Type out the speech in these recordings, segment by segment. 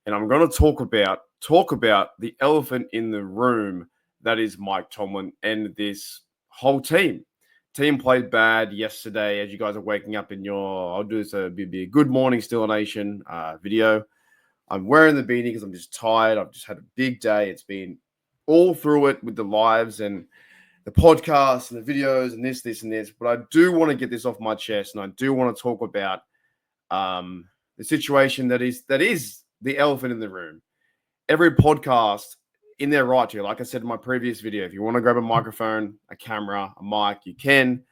and I'm going to talk about the elephant in the room that is Mike Tomlin and this whole team. Team played bad yesterday as you guys are waking up in your, I'll do this, be a good morning Still Nation video. I'm wearing the beanie because I'm just tired. I've just had a big day. It's been all through it with the lives and the podcast and the videos and this, and this. But I do want to get this off my chest, and I do want to talk about the situation that is the elephant in the room. Every podcast in their right to, like I said in my previous video, if you want to grab a microphone, a camera, a mic, you can.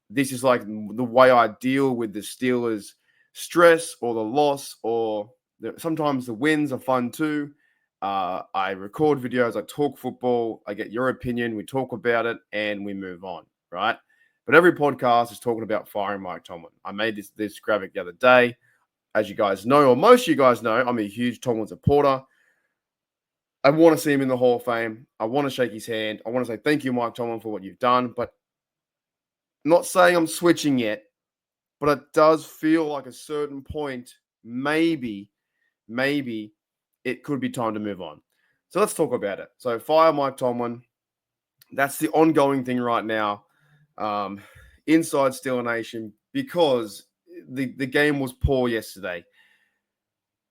This is like the way I deal with the Steelers' stress or the loss, or sometimes the wins are fun too. I record videos, I talk football, I get your opinion, we talk about it, and we move on, right? But every podcast is talking about firing Mike Tomlin. I made this graphic the other day. As you guys know, or most of you guys know, I'm a huge Tomlin supporter. I want to see him in the Hall of Fame. I want to shake his hand. I want to say thank you, Mike Tomlin, for what you've done. But I'm not saying I'm switching yet, but it does feel like a certain point, maybe it could be time to move on. So let's talk about it. So fire Mike Tomlin. That's the ongoing thing right now inside Steeler Nation, because the game was poor yesterday.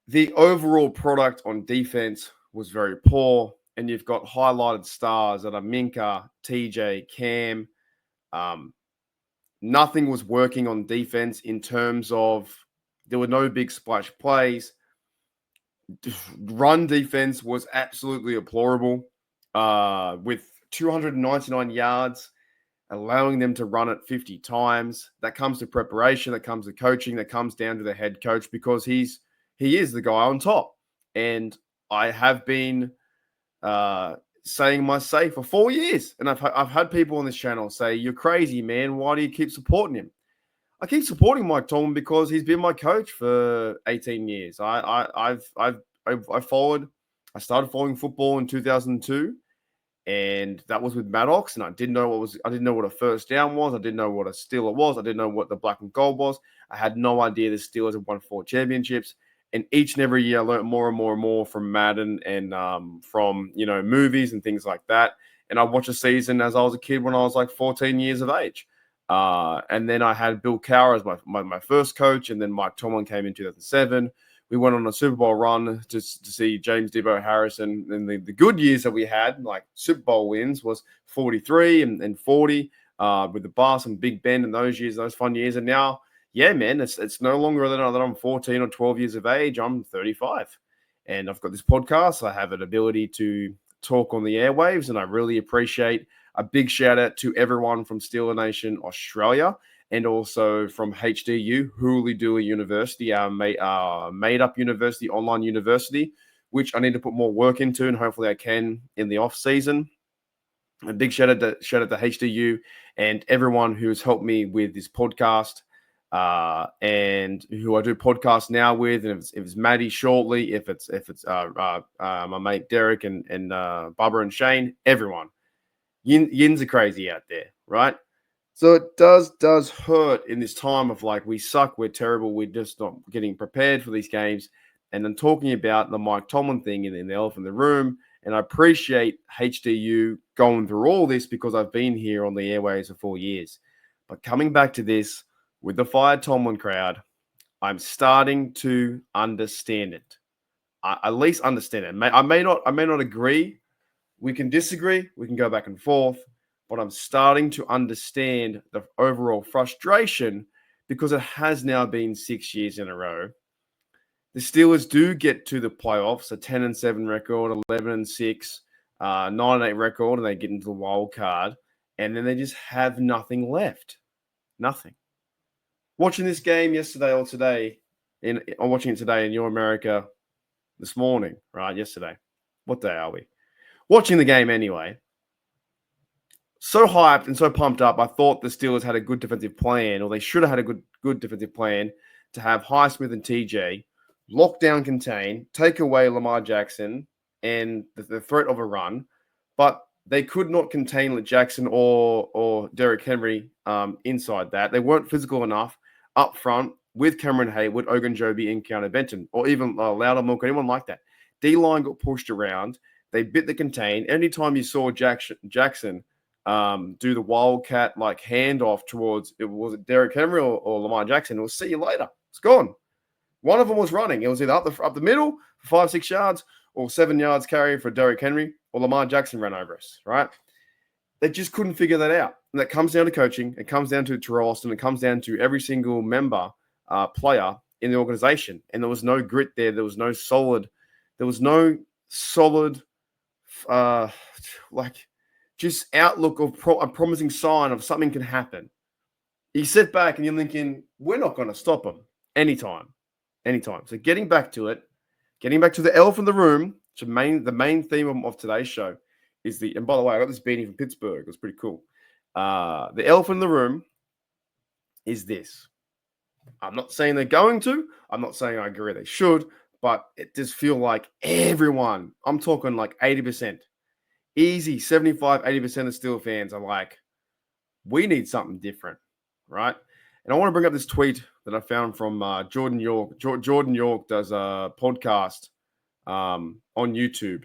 The overall product on defense was very poor, and you've got highlighted stars that are Minka, TJ, Cam. Nothing was working on defense in terms of there were no big splash plays. Run defense was absolutely deplorable with 299 yards, allowing them to run it 50 times. That comes to preparation, that comes to coaching, that comes down to the head coach, because he is the guy on top. And I have been saying my say for 4 years, and I've had people on this channel say, "You're crazy, man. Why do you keep supporting him?" I keep supporting Mike Tomlin because he's been my coach for 18 years. I started following football in 2002, and that was with Maddox, and I didn't know what a first down was. I didn't know what a Steeler was. I didn't know what the black and gold was. I had no idea the Steelers had won 4 championships. And each and every year, I learned more and more and more from Madden and from movies and things like that. And I watched a season as I was a kid when I was like 14 years of age. And then I had Bill Cowher as my first coach, and then Mike Tomlin came in 2007. We went on a Super Bowl run to see James Debo Harrison. And the good years that we had, like Super Bowl wins, was 43 and 40 with the Bucs and Big Ben and those years, those fun years. And now, yeah, man, it's no longer that I'm 14 or 12 years of age. I'm 35. And I've got this podcast. I have an ability to talk on the airwaves, and I really appreciate a big shout out to everyone from Steeler Nation Australia, and also from HDU, Hooly Dooly University, our made-up university, online university, which I need to put more work into, and hopefully I can in the off-season. A big shout out to HDU and everyone who has helped me with this podcast. And who I do podcasts now with, and if it's Maddie shortly, if it's my mate Derek and Bubba and Shane, everyone. Yins are crazy out there, right? So it does hurt in this time of like, we suck, we're terrible, we're just not getting prepared for these games. And then talking about the Mike Tomlin thing in the elephant in the room, and I appreciate HDU going through all this because I've been here on the airways for 4 years. But coming back to this, with the fired Tomlin crowd, I'm starting to understand it. I at least understand it. I may not agree. We can disagree. We can go back and forth. But I'm starting to understand the overall frustration, because it has now been 6 years in a row. The Steelers do get to the playoffs, a 10-7 record, 11-6, 9-8 record, and they get into the wild card, and then they just have nothing left. Nothing. Watching this game yesterday or today, I'm watching it today in your America this morning, right? Yesterday. What day are we? Watching the game anyway. So hyped and so pumped up. I thought the Steelers had a good defensive plan, or they should have had a good defensive plan to have Highsmith and TJ lock down, contain, take away Lamar Jackson and the threat of a run. But they could not contain Jackson or Derrick Henry inside that. They weren't physical enough up front, with Cameron Hayward, Ogunjobi, and Keanu Benton, or even Loudermilk, anyone like that. D-line got pushed around. They bit the contain. Anytime you saw Jackson do the Wildcat like handoff towards, was it Derrick Henry or Lamar Jackson, it was see you later. It's gone. One of them was running. It was either up the middle for 5-6 yards or 7 yards carry for Derrick Henry, or Lamar Jackson ran over us, right? They just couldn't figure that out. And that comes down to coaching. It comes down to Terrell Austin. It comes down to every single member, player in the organization. And there was no grit there. There was no solid, just outlook of a promising sign of something can happen. You sit back and you're thinking, we're not going to stop them anytime. So getting back to the elephant in the room, the main theme of today's show is and by the way, I got this beanie from Pittsburgh. It was pretty cool. The elephant in the room is this. I'm not saying they're going to. I'm not saying I agree they should, but it does feel like everyone, I'm talking like 80%, easy 75, 80% of Steel fans are like, we need something different, right? And I want to bring up this tweet that I found from Jordan York. Jordan York does a podcast on YouTube.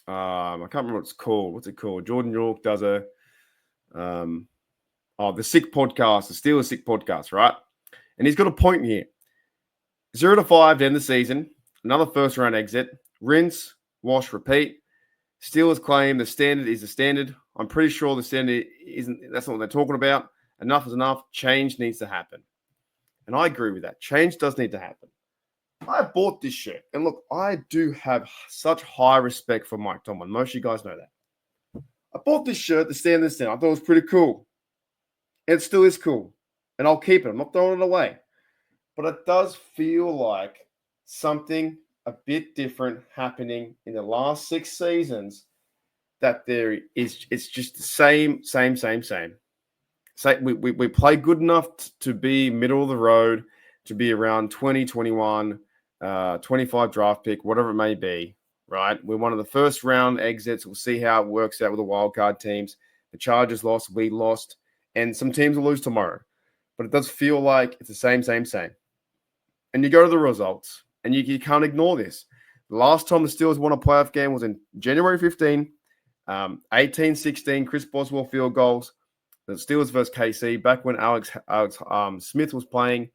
I can't remember what it's called. What's it called? Jordan York does the Sick Podcast, the Steelers Sick Podcast, right? And he's got a point here. 0-5 to end the season. Another first-round exit. Rinse, wash, repeat. Steelers claim the standard is the standard. I'm pretty sure the standard isn't. That's not what they're talking about. Enough is enough. Change needs to happen. And I agree with that. Change does need to happen. I bought this shirt. And look, I do have such high respect for Mike Tomlin. Most of you guys know that. I bought this shirt, the standard stand. I thought it was pretty cool. It still is cool. And I'll keep it. I'm not throwing it away. But it does feel like something a bit different happening in the last 6 seasons, that it's just the same. We play good enough to be middle of the road, to be around 20, 21, 25 draft pick, whatever it may be, right? We're one of the first round exits. We'll see how it works out with the wild card teams. The Chargers lost, we lost, and some teams will lose tomorrow. But it does feel like it's the same. And you go to the results, and you can't ignore this. The last time the Steelers won a playoff game was in January 15, 18-16, Chris Boswell field goals. The Steelers versus KC, back when Alex Smith was playing.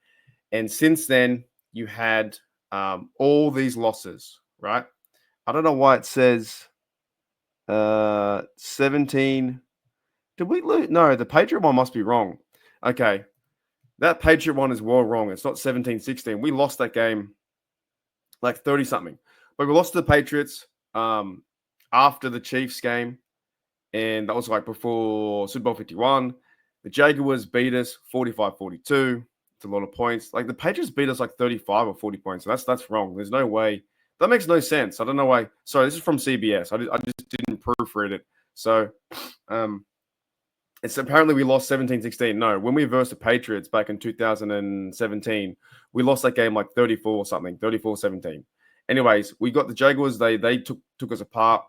And since then, you had all these losses, right? I don't know why it says 17. Did we lose? No, the Patriot one must be wrong. Okay. That Patriot one is well wrong. It's not 17-16. We lost that game like 30-something. But we lost to the Patriots after the Chiefs game. And that was like before Super Bowl 51. The Jaguars beat us 45-42. It's a lot of points. Like the Patriots beat us like 35 or 40 points. So that's wrong. There's no way. That makes no sense. I don't know why. Sorry, this is from CBS. I just didn't proofread it. So it's apparently we lost 17-16. No, when we versed the Patriots back in 2017, we lost that game like 34 or something, 34-17. Anyways, we got the Jaguars. They took us apart.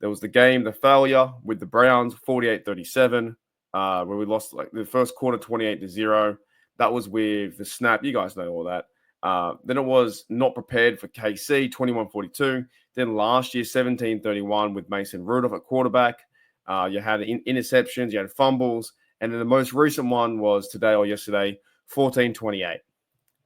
There was the failure with the Browns, 48-37, where we lost like the first quarter 28-0. That was with the snap. You guys know all that. Then it was not prepared for KC, 21-42. Then last year, 17-31 with Mason Rudolph at quarterback. You had interceptions, you had fumbles. And then the most recent one was today or yesterday, 14-28.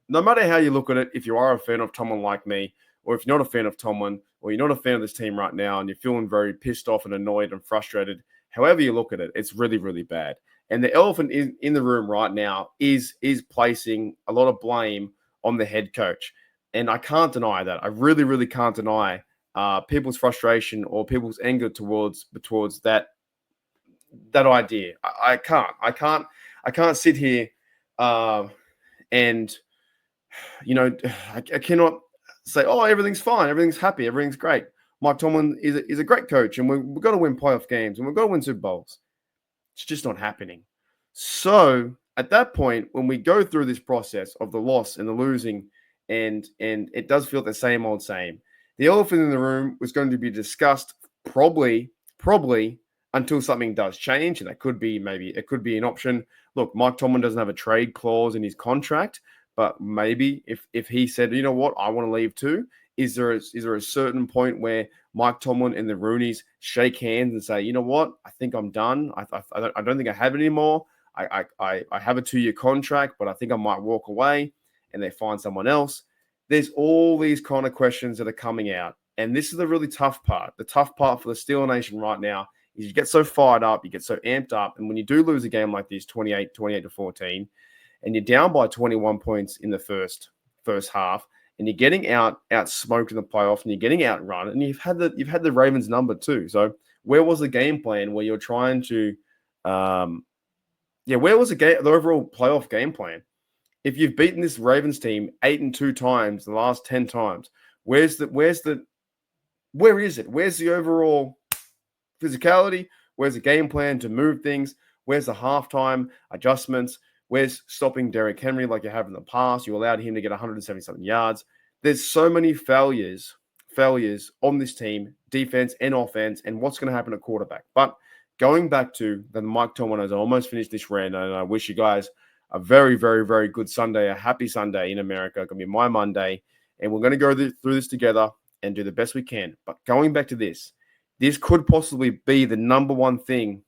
No matter how you look at it, if you are a fan of Tomlin like me, or if you're not a fan of Tomlin, or you're not a fan of this team right now, and you're feeling very pissed off and annoyed and frustrated, however you look at it, it's really, really bad. And the elephant in the room right now is placing a lot of blame on the head coach. And I can't deny that. I really, really can't deny people's frustration or people's anger towards that idea. I can't sit here and, I cannot say, oh, everything's fine, everything's happy, everything's great. Mike Tomlin is a great coach, and we've got to win playoff games, and we've got to win Super Bowls. It's just not happening. So at that point, when we go through this process of the loss and the losing, and it does feel the same old same, the elephant in the room was going to be discussed probably until something does change, and it could be an option. Look, Mike Tomlin doesn't have a trade clause in his contract, But maybe if he said, you know what, I want to leave too, is there a certain point where Mike Tomlin and the Rooneys shake hands and say, you know what, I think I'm done. I don't think I have it anymore. I have a 2-year contract, but I think I might walk away, and they find someone else. There's all these kind of questions that are coming out. And this is the really tough part. The tough part for the Steeler Nation right now is you get so fired up, you get so amped up. And when you do lose a game like this, 28 to 14, and you're down by 21 points in the first half, and you're getting outsmoked in the playoffs, and you're getting outrun, and you've had the Ravens number too. So where was the game plan where you're trying to where was the overall playoff game plan? If you've beaten this Ravens team 8-2 times, the last 10 times, where is it? Where's the overall physicality? Where's the game plan to move things? Where's the halftime adjustments? Where's stopping Derrick Henry like you have in the past? You allowed him to get 177 yards. There's so many failures on this team, defense and offense, and what's going to happen at quarterback. But going back to the Mike Tomlin, as I almost finished this rant, and I wish you guys a very, very, very good Sunday, a happy Sunday in America. It's going to be my Monday, and we're going to go through this together and do the best we can. But going back to this could possibly be the number one thing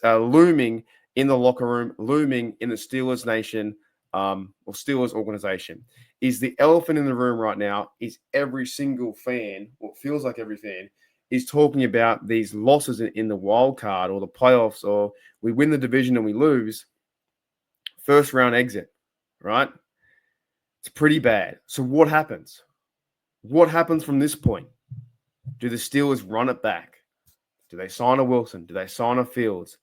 looming in the locker room, looming in the Steelers Nation or Steelers organization. Is the elephant in the room right now is every single fan, what feels like every fan, is talking about these losses in the wild card or the playoffs, or we win the division and we lose. First round exit, right? It's pretty bad. So what happens? What happens from this point? Do the Steelers run it back? Do they sign a Wilson? Do they sign a Fields?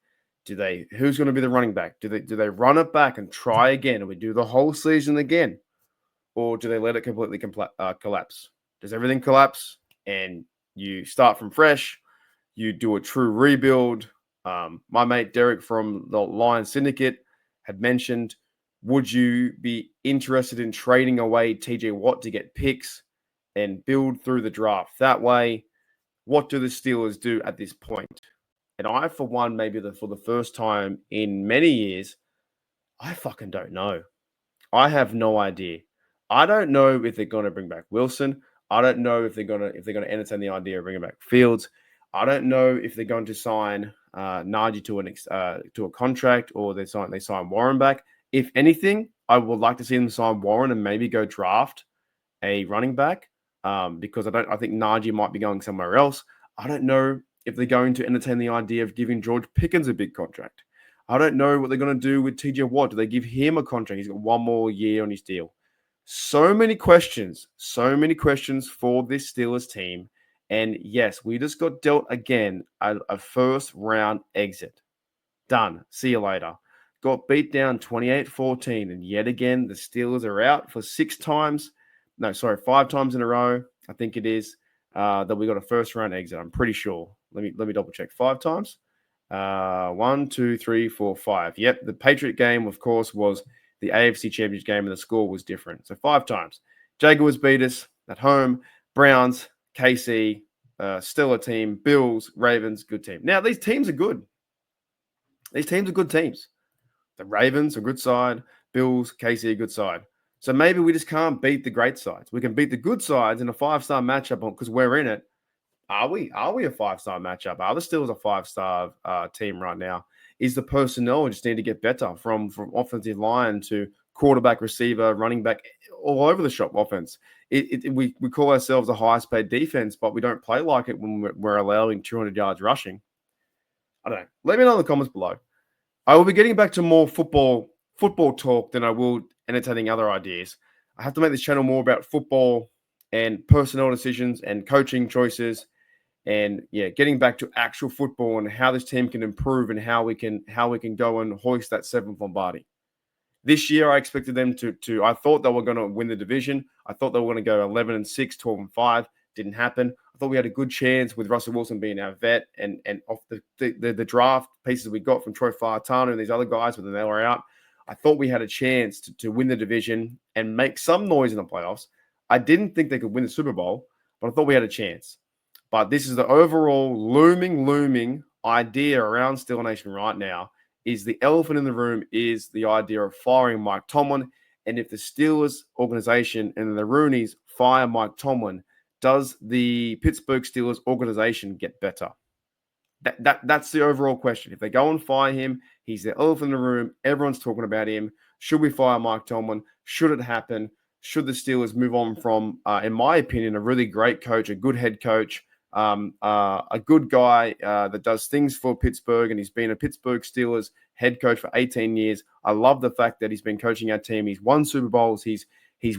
Who's going to be the running back? Do they run it back and try again? And we do the whole season again? Or do they let it completely collapse? Does everything collapse and you start from fresh? You do a true rebuild? My mate Derek from the Lions Syndicate had mentioned, would you be interested in trading away TJ Watt to get picks and build through the draft that way? What do the Steelers do at this point? And I, for one, maybe for the first time in many years, I fucking don't know. I have no idea. I don't know if they're going to bring back Wilson. I don't know if they're going to entertain the idea of bringing back Fields. I don't know if they're going to sign Najee to a contract, or they sign Warren back. If anything, I would like to see them sign Warren and maybe go draft a running back because I think Najee might be going somewhere else. I don't know if they're going to entertain the idea of giving George Pickens a big contract. I don't know what they're going to do with TJ Watt. Do they give him a contract? He's got one more year on his deal. So many questions for this Steelers team. And yes, we just got dealt again a first round exit. Done. See you later. Got beat down 28-14. And yet again, the Steelers are out for 5 times in a row. I think it is that we got a first round exit. I'm pretty sure. Let me double check. 5 times. 1, 2, 3, 4, 5. Yep. The Patriot game, of course, was the AFC Championship game, and the score was different. So 5 times. Jaguars beat us at home. Browns, KC, stellar team. Bills, Ravens, good team. Now, these teams are good. These teams are good teams. The Ravens are a good side. Bills, KC, a good side. So maybe we just can't beat the great sides. We can beat the good sides in a 5-star matchup because we're in it. Are we a 5-star matchup? Are the Steelers a 5-star team right now? Is the personnel just need to get better from offensive line to quarterback, receiver, running back, all over the shop offense? We call ourselves the highest paid defense, but we don't play like it when we're allowing 200 yards rushing. I don't know. Let me know in the comments below. I will be getting back to more football talk than I will entertaining other ideas. I have to make this channel more about football and personnel decisions and coaching choices. And yeah, getting back to actual football and how this team can improve and how we can go and hoist that 7th Lombardi. This year, I expected them to. I thought they were going to win the division. I thought they were going to go 11-6, 12-5. Didn't happen. I thought we had a good chance with Russell Wilson being our vet and off the draft pieces we got from Troy Fautanu and these other guys, but then they were out. I thought we had a chance to win the division and make some noise in the playoffs. I didn't think they could win the Super Bowl, but I thought we had a chance. But this is the overall looming idea around Steeler Nation right now. Is the elephant in the room is the idea of firing Mike Tomlin And if the Steelers organization and the Rooneys fire Mike Tomlin, does the Pittsburgh Steelers organization get better? That's the overall question. If they go and fire him, he's the elephant in the room. Everyone's talking about him. Should we fire Mike Tomlin? Should it happen? Should the Steelers move on from, in my opinion, a really great coach, a good head coach, a good guy that does things for Pittsburgh, and he's been a Pittsburgh Steelers head coach for 18 years. I love the fact that he's been coaching our team. He's won Super Bowls. He's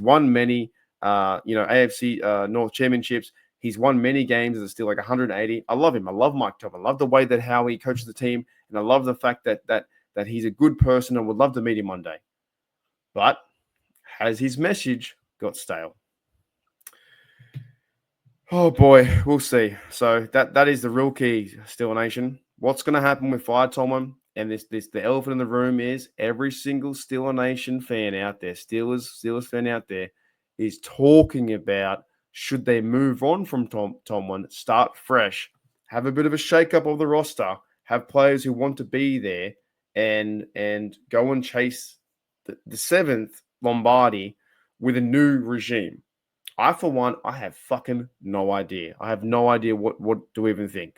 won many, AFC North championships. He's won many games as still like 180. I love him. I love Mike Tomlin. I love the way that how he coaches the team, and I love the fact that he's a good person and would love to meet him one day. But has his message got stale? Oh boy, we'll see. So that is the real key, Steeler Nation. What's going to happen with Fire Tomlin? And the elephant in the room is every single Steeler Nation fan out there, Steelers fan out there, is talking about should they move on from Tomlin, start fresh, have a bit of a shake-up of the roster, have players who want to be there, and go and chase the seventh Lombardi with a new regime. I, for one, I have fucking no idea. I have no idea what to even think.